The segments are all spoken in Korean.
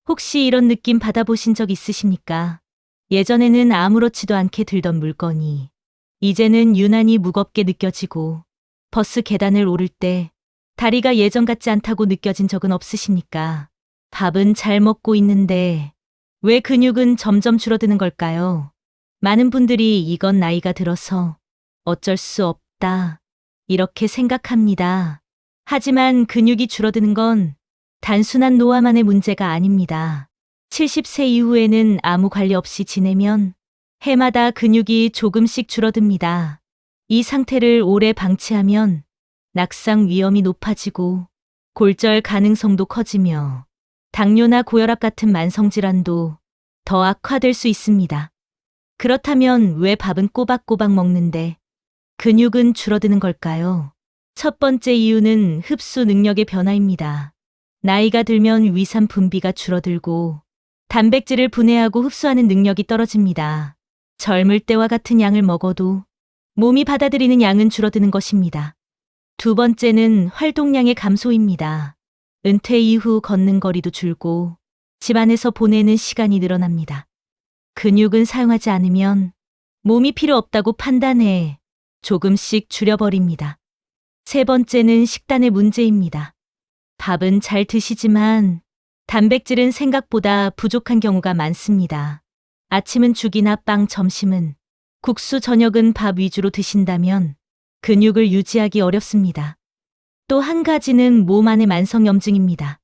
혹시 이런 느낌 받아보신 적 있으십니까? 예전에는 아무렇지도 않게 들던 물건이 이제는 유난히 무겁게 느껴지고 버스 계단을 오를 때 다리가 예전 같지 않다고 느껴진 적은 없으십니까? 밥은 잘 먹고 있는데 왜 근육은 점점 줄어드는 걸까요? 많은 분들이 이건 나이가 들어서 어쩔 수 없다 이렇게 생각합니다. 하지만 근육이 줄어드는 건 단순한 노화만의 문제가 아닙니다. 70세 이후에는 아무 관리 없이 지내면 해마다 근육이 조금씩 줄어듭니다. 이 상태를 오래 방치하면 낙상 위험이 높아지고 골절 가능성도 커지며 당뇨나 고혈압 같은 만성질환도 더 악화될 수 있습니다. 그렇다면 왜 밥은 꼬박꼬박 먹는데 근육은 줄어드는 걸까요? 첫 번째 이유는 흡수 능력의 변화입니다. 나이가 들면 위산 분비가 줄어들고 단백질을 분해하고 흡수하는 능력이 떨어집니다. 젊을 때와 같은 양을 먹어도 몸이 받아들이는 양은 줄어드는 것입니다. 두 번째는 활동량의 감소입니다. 은퇴 이후 걷는 거리도 줄고 집안에서 보내는 시간이 늘어납니다. 근육은 사용하지 않으면 몸이 필요 없다고 판단해 조금씩 줄여버립니다. 세 번째는 식단의 문제입니다. 밥은 잘 드시지만 단백질은 생각보다 부족한 경우가 많습니다. 아침은 죽이나 빵, 점심은 국수, 저녁은 밥 위주로 드신다면 근육을 유지하기 어렵습니다. 또 한 가지는 몸 안의 만성염증입니다.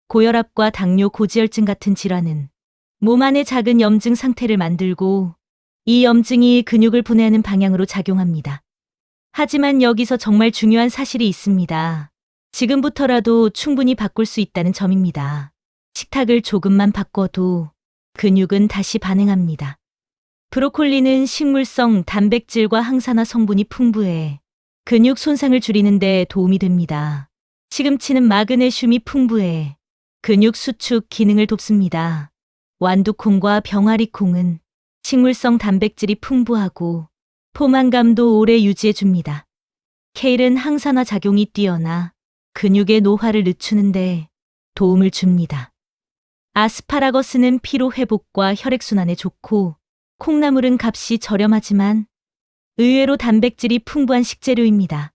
고혈압과 당뇨, 고지혈증 같은 질환은 몸 안의 작은 염증 상태를 만들고 이 염증이 근육을 분해하는 방향으로 작용합니다. 하지만 여기서 정말 중요한 사실이 있습니다. 지금부터라도 충분히 바꿀 수 있다는 점입니다. 식탁을 조금만 바꿔도 근육은 다시 반응합니다. 브로콜리는 식물성 단백질과 항산화 성분이 풍부해 근육 손상을 줄이는 데 도움이 됩니다. 시금치는 마그네슘이 풍부해 근육 수축 기능을 돕습니다. 완두콩과 병아리콩은 식물성 단백질이 풍부하고 포만감도 오래 유지해 줍니다. 케일은 항산화 작용이 뛰어나 근육의 노화를 늦추는데 도움을 줍니다. 아스파라거스는 피로 회복과 혈액순환에 좋고 콩나물은 값이 저렴하지만 의외로 단백질이 풍부한 식재료입니다.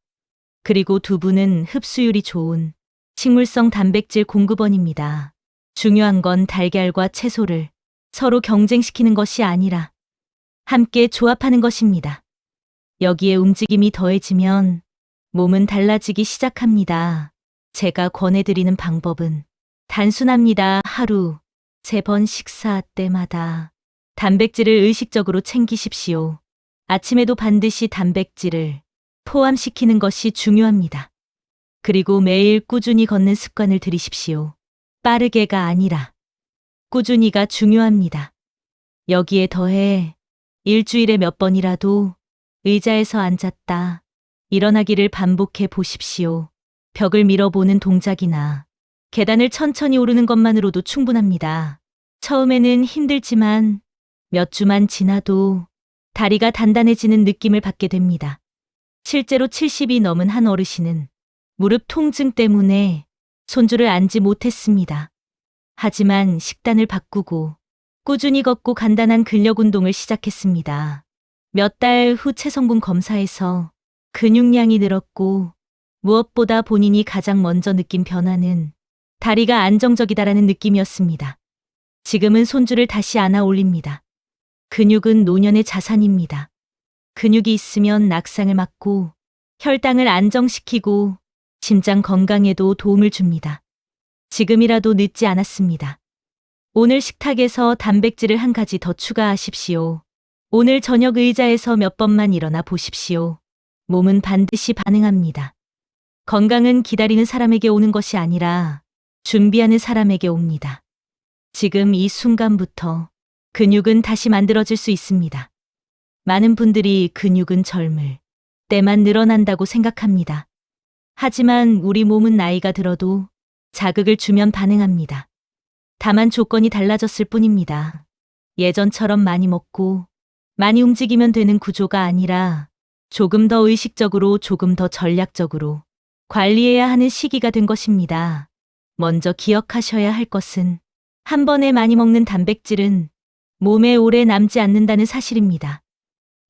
그리고 두부는 흡수율이 좋은 식물성 단백질 공급원입니다. 중요한 건 달걀과 채소를 서로 경쟁시키는 것이 아니라 함께 조합하는 것입니다. 여기에 움직임이 더해지면 몸은 달라지기 시작합니다. 제가 권해드리는 방법은 단순합니다. 하루 3번 식사 때마다 단백질을 의식적으로 챙기십시오. 아침에도 반드시 단백질을 포함시키는 것이 중요합니다. 그리고 매일 꾸준히 걷는 습관을 들이십시오. 빠르게가 아니라 꾸준히가 중요합니다. 여기에 더해 일주일에 몇 번이라도 의자에서 앉았다 일어나기를 반복해 보십시오. 벽을 밀어보는 동작이나 계단을 천천히 오르는 것만으로도 충분합니다. 처음에는 힘들지만 몇 주만 지나도 다리가 단단해지는 느낌을 받게 됩니다. 실제로 70이 넘은 한 어르신은 무릎 통증 때문에 손주를 앉지 못했습니다. 하지만 식단을 바꾸고 꾸준히 걷고 간단한 근력 운동을 시작했습니다. 몇 달 후 체성분 검사에서 근육량이 늘었고 무엇보다 본인이 가장 먼저 느낀 변화는 다리가 안정적이다라는 느낌이었습니다. 지금은 손주를 다시 안아 올립니다. 근육은 노년의 자산입니다. 근육이 있으면 낙상을 막고 혈당을 안정시키고 심장 건강에도 도움을 줍니다. 지금이라도 늦지 않았습니다. 오늘 식탁에서 단백질을 한 가지 더 추가하십시오. 오늘 저녁 의자에서 몇 번만 일어나 보십시오. 몸은 반드시 반응합니다. 건강은 기다리는 사람에게 오는 것이 아니라 준비하는 사람에게 옵니다. 지금 이 순간부터 근육은 다시 만들어질 수 있습니다. 많은 분들이 근육은 젊을 때만 늘어난다고 생각합니다. 하지만 우리 몸은 나이가 들어도 자극을 주면 반응합니다. 다만 조건이 달라졌을 뿐입니다. 예전처럼 많이 먹고 많이 움직이면 되는 구조가 아니라 조금 더 의식적으로 조금 더 전략적으로 관리해야 하는 시기가 된 것입니다. 먼저 기억하셔야 할 것은 한 번에 많이 먹는 단백질은 몸에 오래 남지 않는다는 사실입니다.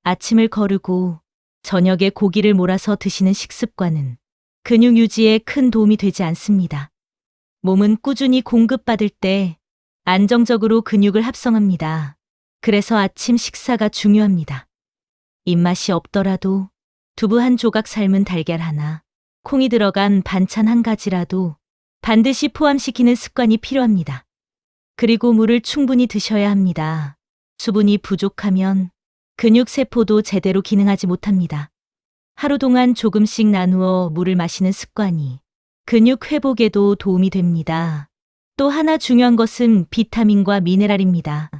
아침을 거르고 저녁에 고기를 몰아서 드시는 식습관은 근육 유지에 큰 도움이 되지 않습니다. 몸은 꾸준히 공급받을 때 안정적으로 근육을 합성합니다. 그래서 아침 식사가 중요합니다. 입맛이 없더라도 두부 한 조각 삶은 달걀 하나, 콩이 들어간 반찬 한 가지라도 반드시 포함시키는 습관이 필요합니다. 그리고 물을 충분히 드셔야 합니다. 수분이 부족하면 근육 세포도 제대로 기능하지 못합니다. 하루 동안 조금씩 나누어 물을 마시는 습관이 근육 회복에도 도움이 됩니다. 또 하나 중요한 것은 비타민과 미네랄입니다.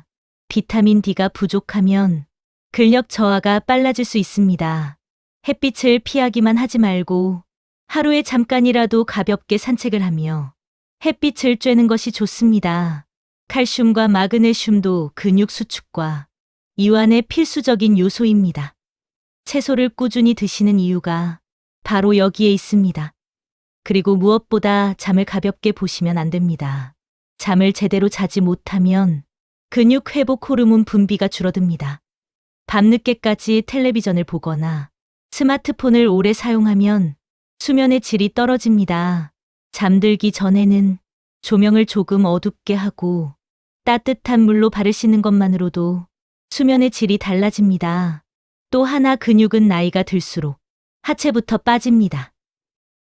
비타민 D가 부족하면 근력 저하가 빨라질 수 있습니다. 햇빛을 피하기만 하지 말고 하루에 잠깐이라도 가볍게 산책을 하며 햇빛을 쬐는 것이 좋습니다. 칼슘과 마그네슘도 근육 수축과 이완에 필수적인 요소입니다. 채소를 꾸준히 드시는 이유가 바로 여기에 있습니다. 그리고 무엇보다 잠을 가볍게 보시면 안 됩니다. 잠을 제대로 자지 못하면 근육 회복 호르몬 분비가 줄어듭니다. 밤늦게까지 텔레비전을 보거나 스마트폰을 오래 사용하면 수면의 질이 떨어집니다. 잠들기 전에는 조명을 조금 어둡게 하고 따뜻한 물로 발을 씻는 것만으로도 수면의 질이 달라집니다. 또 하나 근육은 나이가 들수록 하체부터 빠집니다.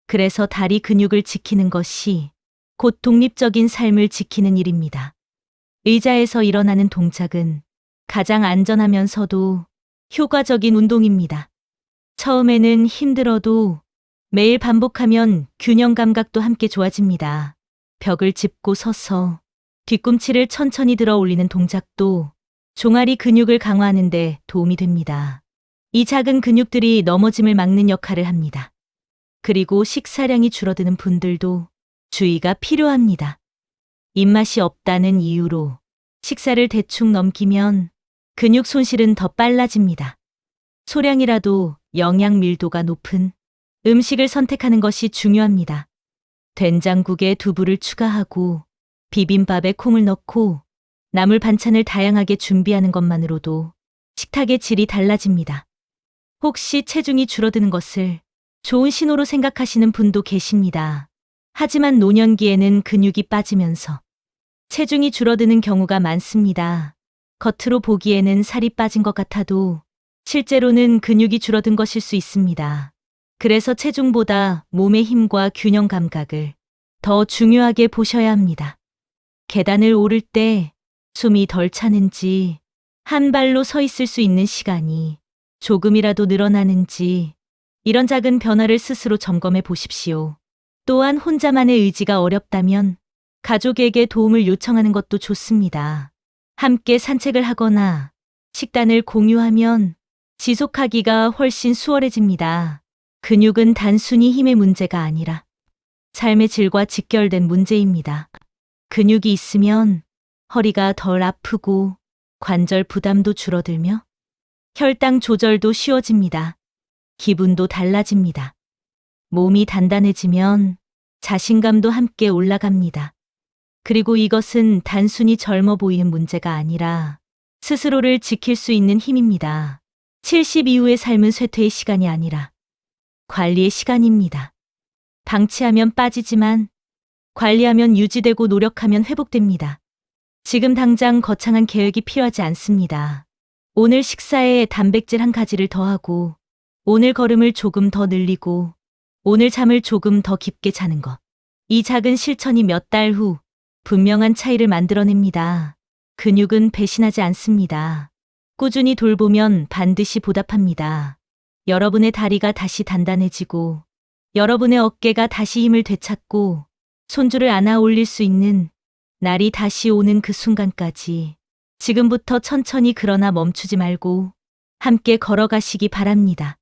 그래서 다리 근육을 지키는 것이 곧 독립적인 삶을 지키는 일입니다. 의자에서 일어나는 동작은 가장 안전하면서도 효과적인 운동입니다. 처음에는 힘들어도 매일 반복하면 균형 감각도 함께 좋아집니다. 벽을 짚고 서서 뒤꿈치를 천천히 들어 올리는 동작도 종아리 근육을 강화하는 데 도움이 됩니다. 이 작은 근육들이 넘어짐을 막는 역할을 합니다. 그리고 식사량이 줄어드는 분들도 주의가 필요합니다. 입맛이 없다는 이유로 식사를 대충 넘기면 근육 손실은 더 빨라집니다. 소량이라도 영양 밀도가 높은 음식을 선택하는 것이 중요합니다. 된장국에 두부를 추가하고 비빔밥에 콩을 넣고 나물 반찬을 다양하게 준비하는 것만으로도 식탁의 질이 달라집니다. 혹시 체중이 줄어드는 것을 좋은 신호로 생각하시는 분도 계십니다. 하지만 노년기에는 근육이 빠지면서 체중이 줄어드는 경우가 많습니다. 겉으로 보기에는 살이 빠진 것 같아도 실제로는 근육이 줄어든 것일 수 있습니다. 그래서 체중보다 몸의 힘과 균형 감각을 더 중요하게 보셔야 합니다. 계단을 오를 때 숨이 덜 차는지, 한 발로 서 있을 수 있는 시간이 조금이라도 늘어나는지, 이런 작은 변화를 스스로 점검해 보십시오. 또한 혼자만의 의지가 어렵다면 가족에게 도움을 요청하는 것도 좋습니다. 함께 산책을 하거나 식단을 공유하면 지속하기가 훨씬 수월해집니다. 근육은 단순히 힘의 문제가 아니라 삶의 질과 직결된 문제입니다. 근육이 있으면 허리가 덜 아프고 관절 부담도 줄어들며 혈당 조절도 쉬워집니다. 기분도 달라집니다. 몸이 단단해지면 자신감도 함께 올라갑니다. 그리고 이것은 단순히 젊어 보이는 문제가 아니라 스스로를 지킬 수 있는 힘입니다. 70 이후의 삶은 쇠퇴의 시간이 아니라 관리의 시간입니다. 방치하면 빠지지만 관리하면 유지되고 노력하면 회복됩니다. 지금 당장 거창한 계획이 필요하지 않습니다. 오늘 식사에 단백질 한 가지를 더하고 오늘 걸음을 조금 더 늘리고 오늘 잠을 조금 더 깊게 자는 것. 이 작은 실천이 몇 달 후 분명한 차이를 만들어냅니다. 근육은 배신하지 않습니다. 꾸준히 돌보면 반드시 보답합니다. 여러분의 다리가 다시 단단해지고 여러분의 어깨가 다시 힘을 되찾고 손주를 안아 올릴 수 있는 날이 다시 오는 그 순간까지 지금부터 천천히 그러나 멈추지 말고 함께 걸어가시기 바랍니다.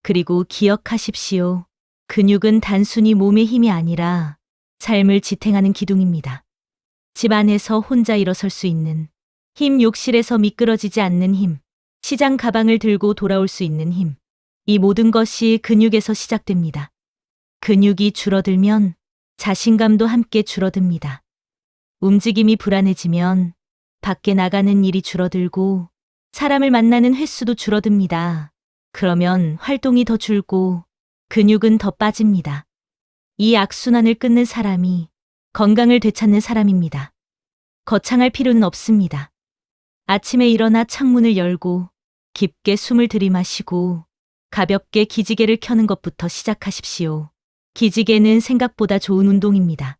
그리고 기억하십시오. 근육은 단순히 몸의 힘이 아니라 삶을 지탱하는 기둥입니다. 집 안에서 혼자 일어설 수 있는 힘, 욕실에서 미끄러지지 않는 힘, 시장 가방을 들고 돌아올 수 있는 힘. 이 모든 것이 근육에서 시작됩니다. 근육이 줄어들면 자신감도 함께 줄어듭니다. 움직임이 불안해지면 밖에 나가는 일이 줄어들고 사람을 만나는 횟수도 줄어듭니다. 그러면 활동이 더 줄고 근육은 더 빠집니다. 이 악순환을 끊는 사람이 건강을 되찾는 사람입니다. 거창할 필요는 없습니다. 아침에 일어나 창문을 열고 깊게 숨을 들이마시고 가볍게 기지개를 켜는 것부터 시작하십시오. 기지개는 생각보다 좋은 운동입니다.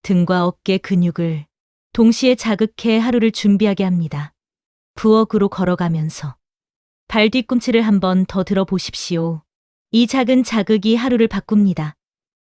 등과 어깨 근육을 동시에 자극해 하루를 준비하게 합니다. 부엌으로 걸어가면서 발 뒤꿈치를 한번 더 들어보십시오. 이 작은 자극이 하루를 바꿉니다.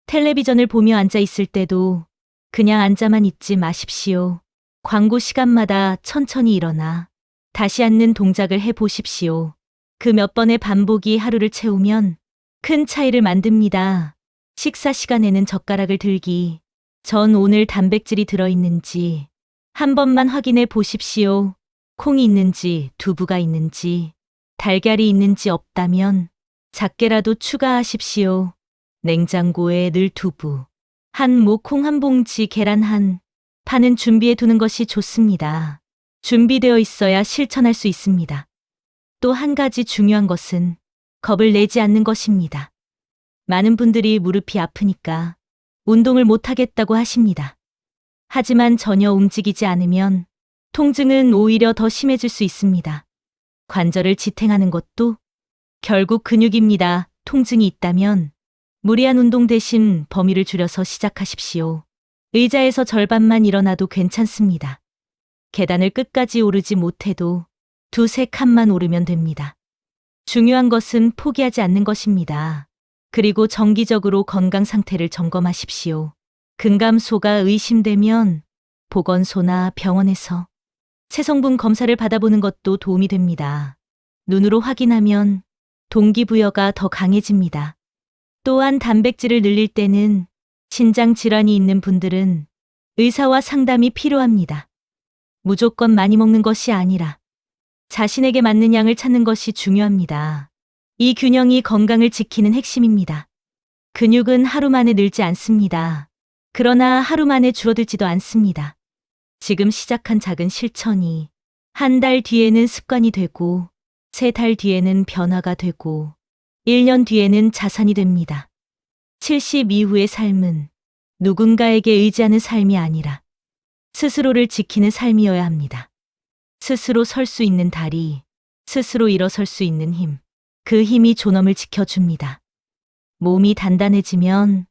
텔레비전을 보며 앉아 있을 때도 그냥 앉아만 있지 마십시오. 광고 시간마다 천천히 일어나 다시 앉는 동작을 해 보십시오. 그 몇 번의 반복이 하루를 채우면 큰 차이를 만듭니다. 식사 시간에는 젓가락을 들기 전 오늘 단백질이 들어있는지 한 번만 확인해 보십시오. 콩이 있는지, 두부가 있는지, 달걀이 있는지 없다면 작게라도 추가하십시오. 냉장고에 늘 두부, 한 모 콩 한 봉지, 계란 한 판은 준비해 두는 것이 좋습니다. 준비되어 있어야 실천할 수 있습니다. 또 한 가지 중요한 것은 겁을 내지 않는 것입니다. 많은 분들이 무릎이 아프니까 운동을 못하겠다고 하십니다. 하지만 전혀 움직이지 않으면 통증은 오히려 더 심해질 수 있습니다. 관절을 지탱하는 것도 결국 근육입니다. 통증이 있다면 무리한 운동 대신 범위를 줄여서 시작하십시오. 의자에서 절반만 일어나도 괜찮습니다. 계단을 끝까지 오르지 못해도 두세 칸만 오르면 됩니다. 중요한 것은 포기하지 않는 것입니다. 그리고 정기적으로 건강 상태를 점검하십시오. 근감소가 의심되면 보건소나 병원에서 체성분 검사를 받아보는 것도 도움이 됩니다. 눈으로 확인하면 동기부여가 더 강해집니다. 또한 단백질을 늘릴 때는 신장 질환이 있는 분들은 의사와 상담이 필요합니다. 무조건 많이 먹는 것이 아니라 자신에게 맞는 양을 찾는 것이 중요합니다. 이 균형이 건강을 지키는 핵심입니다. 근육은 하루 만에 늘지 않습니다. 그러나 하루 만에 줄어들지도 않습니다. 지금 시작한 작은 실천이 한 달 뒤에는 습관이 되고, 세 달 뒤에는 변화가 되고, 1년 뒤에는 자산이 됩니다. 70 이후의 삶은 누군가에게 의지하는 삶이 아니라 스스로를 지키는 삶이어야 합니다. 스스로 설 수 있는 다리, 스스로 일어설 수 있는 힘, 그 힘이 존엄을 지켜줍니다. 몸이 단단해지면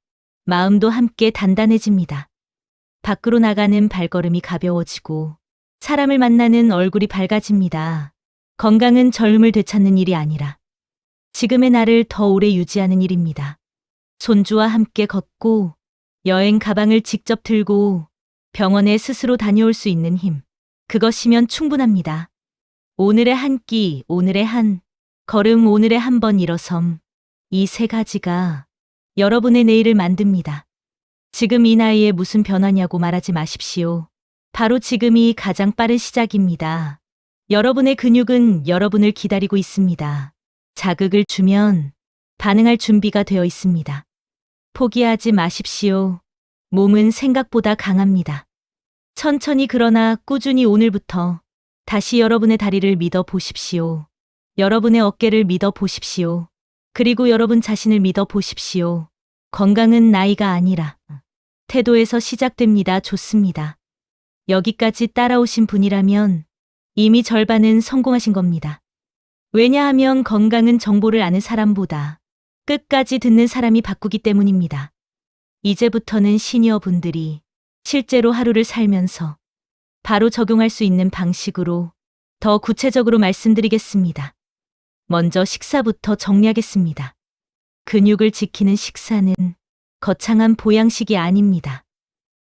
마음도 함께 단단해집니다. 밖으로 나가는 발걸음이 가벼워지고 사람을 만나는 얼굴이 밝아집니다. 건강은 젊음을 되찾는 일이 아니라 지금의 나를 더 오래 유지하는 일입니다. 손주와 함께 걷고 여행 가방을 직접 들고 병원에 스스로 다녀올 수 있는 힘, 그것이면 충분합니다. 오늘의 한 끼, 오늘의 한 걸음, 오늘의 한 번 일어섬, 이 세 가지가 여러분의 내일을 만듭니다. 지금 이 나이에 무슨 변화냐고 말하지 마십시오. 바로 지금이 가장 빠른 시작입니다. 여러분의 근육은 여러분을 기다리고 있습니다. 자극을 주면 반응할 준비가 되어 있습니다. 포기하지 마십시오. 몸은 생각보다 강합니다. 천천히 그러나 꾸준히 오늘부터 다시 여러분의 다리를 믿어 보십시오. 여러분의 어깨를 믿어 보십시오. 그리고 여러분 자신을 믿어 보십시오. 건강은 나이가 아니라 태도에서 시작됩니다. 좋습니다. 여기까지 따라오신 분이라면 이미 절반은 성공하신 겁니다. 왜냐하면 건강은 정보를 아는 사람보다 끝까지 듣는 사람이 바꾸기 때문입니다. 이제부터는 시니어 분들이 실제로 하루를 살면서 바로 적용할 수 있는 방식으로 더 구체적으로 말씀드리겠습니다. 먼저 식사부터 정리하겠습니다. 근육을 지키는 식사는 거창한 보양식이 아닙니다.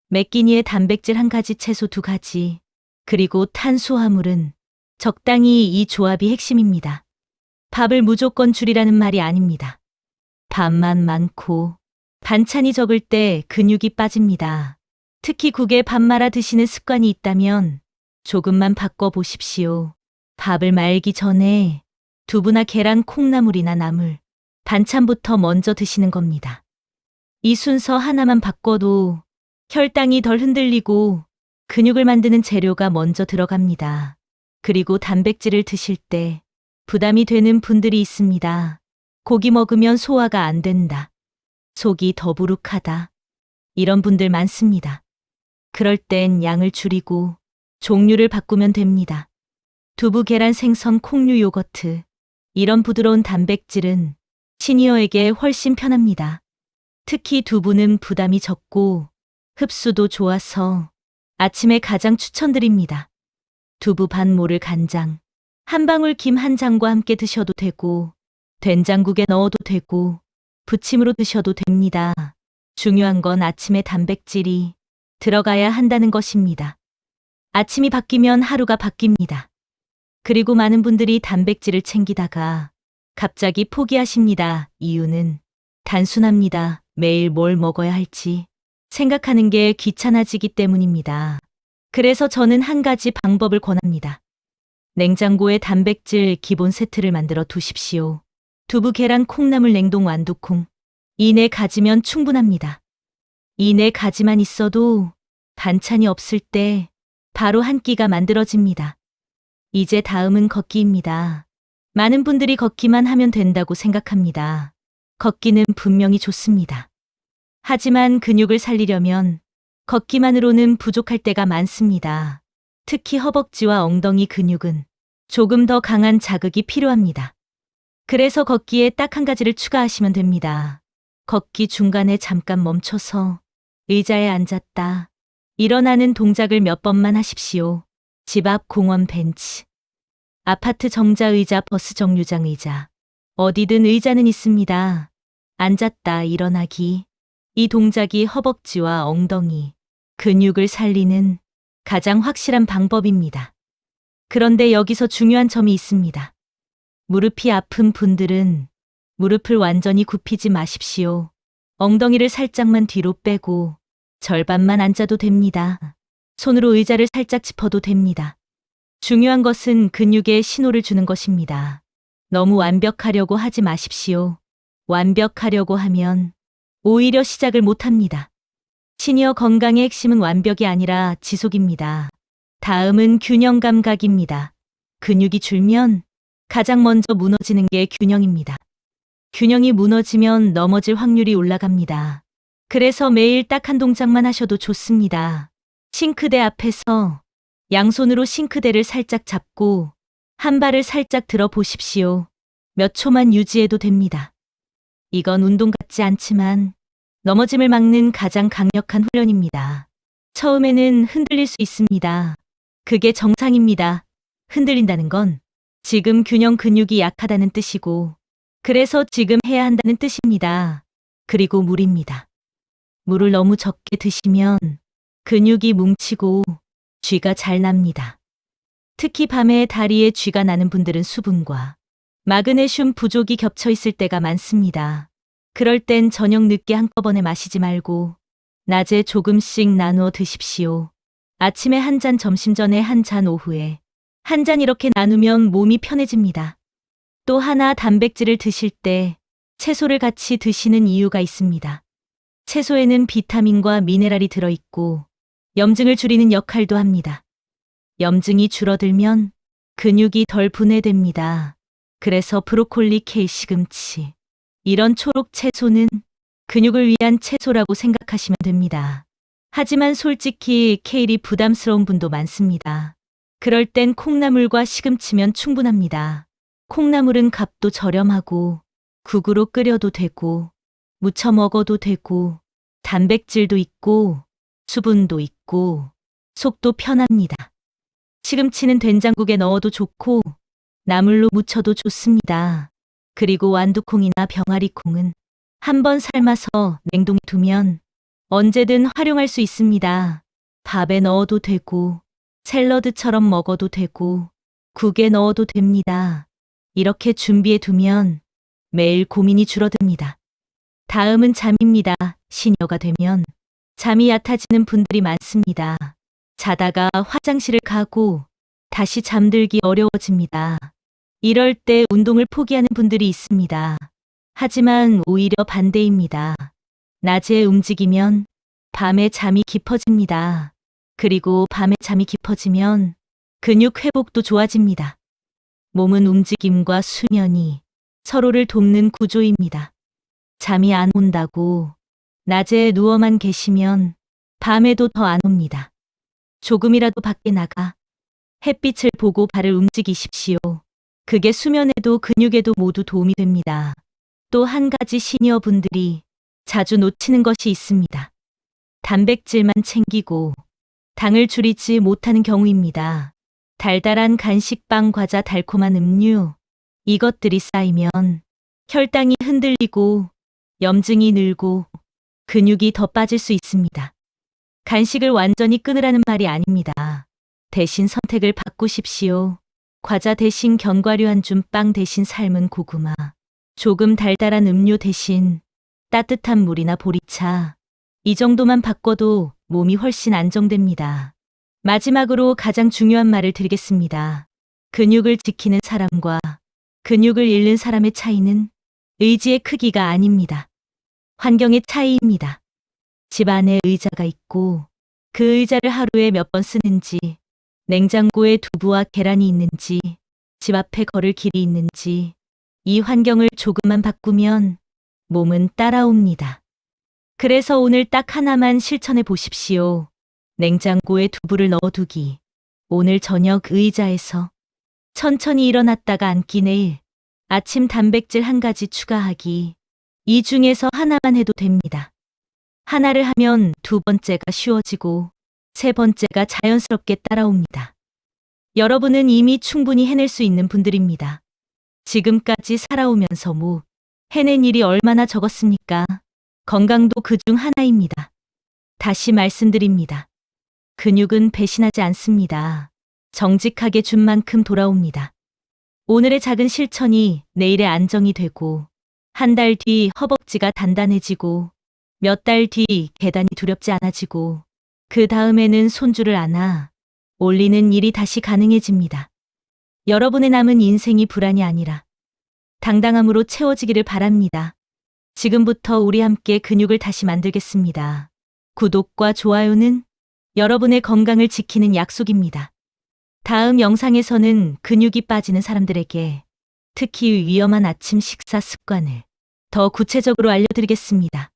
몇 끼니에 단백질 한 가지, 채소 두 가지, 그리고 탄수화물은 적당히, 이 조합이 핵심입니다. 밥을 무조건 줄이라는 말이 아닙니다. 밥만 많고 반찬이 적을 때 근육이 빠집니다. 특히 국에 밥 말아 드시는 습관이 있다면 조금만 바꿔보십시오. 밥을 말기 전에 두부나 계란, 콩나물이나 나물, 반찬부터 먼저 드시는 겁니다. 이 순서 하나만 바꿔도 혈당이 덜 흔들리고 근육을 만드는 재료가 먼저 들어갑니다. 그리고 단백질을 드실 때 부담이 되는 분들이 있습니다. 고기 먹으면 소화가 안 된다. 속이 더부룩하다. 이런 분들 많습니다. 그럴 땐 양을 줄이고 종류를 바꾸면 됩니다. 두부, 계란, 생선, 콩류, 요거트. 이런 부드러운 단백질은 시니어에게 훨씬 편합니다. 특히 두부는 부담이 적고 흡수도 좋아서 아침에 가장 추천드립니다. 두부 반 모를 간장, 한 방울 김 한 장과 함께 드셔도 되고 된장국에 넣어도 되고 부침으로 드셔도 됩니다. 중요한 건 아침에 단백질이 들어가야 한다는 것입니다. 아침이 바뀌면 하루가 바뀝니다. 그리고 많은 분들이 단백질을 챙기다가 갑자기 포기하십니다. 이유는 단순합니다. 매일 뭘 먹어야 할지 생각하는 게 귀찮아지기 때문입니다. 그래서 저는 한 가지 방법을 권합니다. 냉장고에 단백질 기본 세트를 만들어 두십시오. 두부, 계란, 콩나물, 냉동 완두콩. 이 네 가지면 충분합니다. 이 네 가지만 있어도 반찬이 없을 때 바로 한 끼가 만들어집니다. 이제 다음은 걷기입니다. 많은 분들이 걷기만 하면 된다고 생각합니다. 걷기는 분명히 좋습니다. 하지만 근육을 살리려면 걷기만으로는 부족할 때가 많습니다. 특히 허벅지와 엉덩이 근육은 조금 더 강한 자극이 필요합니다. 그래서 걷기에 딱 한 가지를 추가하시면 됩니다. 걷기 중간에 잠깐 멈춰서 의자에 앉았다 일어나는 동작을 몇 번만 하십시오. 집 앞 공원 벤치, 아파트 정자 의자, 버스 정류장 의자, 어디든 의자는 있습니다. 앉았다 일어나기. 이 동작이 허벅지와 엉덩이, 근육을 살리는 가장 확실한 방법입니다. 그런데 여기서 중요한 점이 있습니다. 무릎이 아픈 분들은 무릎을 완전히 굽히지 마십시오. 엉덩이를 살짝만 뒤로 빼고 절반만 앉아도 됩니다. 손으로 의자를 살짝 짚어도 됩니다. 중요한 것은 근육에 신호를 주는 것입니다. 너무 완벽하려고 하지 마십시오. 완벽하려고 하면 오히려 시작을 못합니다. 시니어 건강의 핵심은 완벽이 아니라 지속입니다. 다음은 균형 감각입니다. 근육이 줄면 가장 먼저 무너지는 게 균형입니다. 균형이 무너지면 넘어질 확률이 올라갑니다. 그래서 매일 딱 한 동작만 하셔도 좋습니다. 싱크대 앞에서 양손으로 싱크대를 살짝 잡고 한 발을 살짝 들어 보십시오. 몇 초만 유지해도 됩니다. 이건 운동 같지 않지만 넘어짐을 막는 가장 강력한 훈련입니다. 처음에는 흔들릴 수 있습니다. 그게 정상입니다. 흔들린다는 건 지금 균형 근육이 약하다는 뜻이고, 그래서 지금 해야 한다는 뜻입니다. 그리고 물입니다. 물을 너무 적게 드시면 근육이 뭉치고 쥐가 잘 납니다. 특히 밤에 다리에 쥐가 나는 분들은 수분과 마그네슘 부족이 겹쳐 있을 때가 많습니다. 그럴 땐 저녁 늦게 한꺼번에 마시지 말고 낮에 조금씩 나누어 드십시오. 아침에 한 잔, 점심 전에 한 잔, 오후에 한 잔 이렇게 나누면 몸이 편해집니다. 또 하나 단백질을 드실 때 채소를 같이 드시는 이유가 있습니다. 채소에는 비타민과 미네랄이 들어있고 염증을 줄이는 역할도 합니다. 염증이 줄어들면 근육이 덜 분해됩니다. 그래서 브로콜리, 케일, 시금치 이런 초록 채소는 근육을 위한 채소라고 생각하시면 됩니다. 하지만 솔직히 케일이 부담스러운 분도 많습니다. 그럴 땐 콩나물과 시금치면 충분합니다. 콩나물은 값도 저렴하고 국으로 끓여도 되고 무쳐 먹어도 되고 단백질도 있고 수분도 있고 속도 편합니다. 시금치는 된장국에 넣어도 좋고 나물로 무쳐도 좋습니다. 그리고 완두콩이나 병아리콩은 한번 삶아서 냉동에 두면 언제든 활용할 수 있습니다. 밥에 넣어도 되고 샐러드처럼 먹어도 되고 국에 넣어도 됩니다. 이렇게 준비해 두면 매일 고민이 줄어듭니다. 다음은 잠입니다. 시니어가 되면 잠이 얕아지는 분들이 많습니다. 자다가 화장실을 가고 다시 잠들기 어려워집니다. 이럴 때 운동을 포기하는 분들이 있습니다. 하지만 오히려 반대입니다. 낮에 움직이면 밤에 잠이 깊어집니다. 그리고 밤에 잠이 깊어지면 근육 회복도 좋아집니다. 몸은 움직임과 수면이 서로를 돕는 구조입니다. 잠이 안 온다고 낮에 누워만 계시면 밤에도 더 안 옵니다. 조금이라도 밖에 나가 햇빛을 보고 발을 움직이십시오. 그게 수면에도 근육에도 모두 도움이 됩니다. 또 한 가지 시니어 분들이 자주 놓치는 것이 있습니다. 단백질만 챙기고 당을 줄이지 못하는 경우입니다. 달달한 간식, 빵, 과자, 달콤한 음료, 이것들이 쌓이면 혈당이 흔들리고 염증이 늘고 근육이 더 빠질 수 있습니다. 간식을 완전히 끊으라는 말이 아닙니다. 대신 선택을 바꾸십시오. 과자 대신 견과류 한 줌, 빵 대신 삶은 고구마, 조금 달달한 음료 대신 따뜻한 물이나 보리차. 이 정도만 바꿔도 몸이 훨씬 안정됩니다. 마지막으로 가장 중요한 말을 드리겠습니다. 근육을 지키는 사람과 근육을 잃는 사람의 차이는 의지의 크기가 아닙니다. 환경의 차이입니다. 집 안에 의자가 있고 그 의자를 하루에 몇 번 쓰는지, 냉장고에 두부와 계란이 있는지, 집 앞에 걸을 길이 있는지, 이 환경을 조금만 바꾸면 몸은 따라옵니다. 그래서 오늘 딱 하나만 실천해 보십시오. 냉장고에 두부를 넣어두기. 오늘 저녁 의자에서 천천히 일어났다가 앉기. 내일 아침 단백질 한 가지 추가하기. 이 중에서 하나만 해도 됩니다. 하나를 하면 두 번째가 쉬워지고 세 번째가 자연스럽게 따라옵니다. 여러분은 이미 충분히 해낼 수 있는 분들입니다. 지금까지 살아오면서 해낸 일이 얼마나 적었습니까? 건강도 그 중 하나입니다. 다시 말씀드립니다. 근육은 배신하지 않습니다. 정직하게 준 만큼 돌아옵니다. 오늘의 작은 실천이 내일의 안정이 되고, 한 달 뒤 허벅지가 단단해지고, 몇 달 뒤 계단이 두렵지 않아지고, 그 다음에는 손주를 안아 올리는 일이 다시 가능해집니다. 여러분의 남은 인생이 불안이 아니라 당당함으로 채워지기를 바랍니다. 지금부터 우리 함께 근육을 다시 만들겠습니다. 구독과 좋아요는 여러분의 건강을 지키는 약속입니다. 다음 영상에서는 근육이 빠지는 사람들에게 특히 위험한 아침 식사 습관을 더 구체적으로 알려드리겠습니다.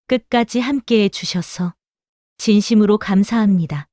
끝까지 함께해 주셔서 진심으로 감사합니다.